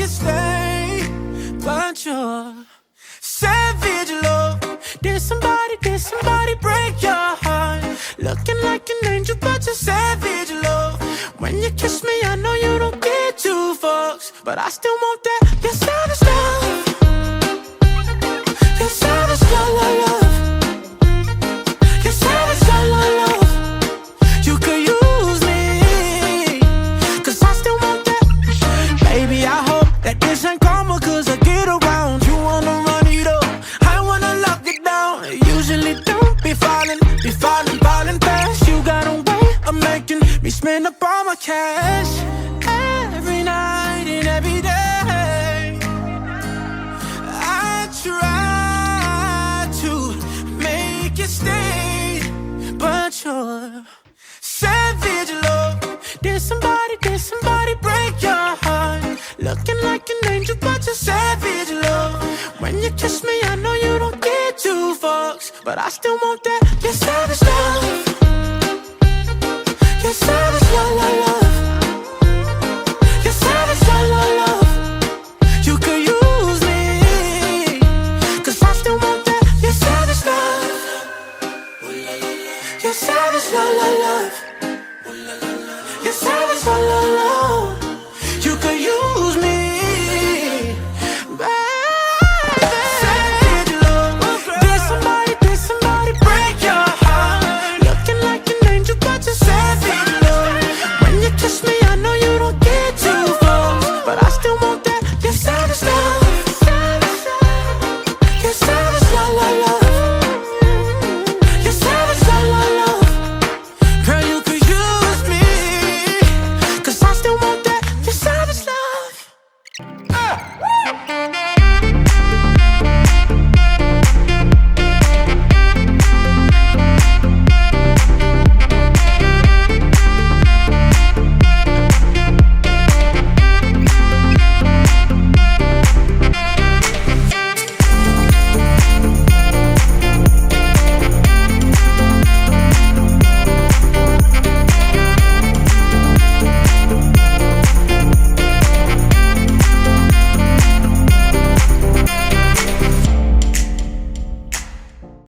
stay, but you're savage love. Did somebody break your heart? Looking like an angel, but you're savage love. When you kiss me, I know you don't get two fucks, but I still want that. You're savage love. You're savage love, love, love. You're savage love, love, love. You could use me, 'cause I still want that. Baby, I hope that this ain't karma, 'cause I get around. You wanna run it up, I wanna lock it down. Usually don't be falling fast. You got a way of making me spend up all my cash. Every night and every day I try to make you stay, but you're savage love. Did somebody break your heart? Looking like an angel, but you're savage love. When you kiss me, I know you don't get two fucks, but I still want that. You're savage love.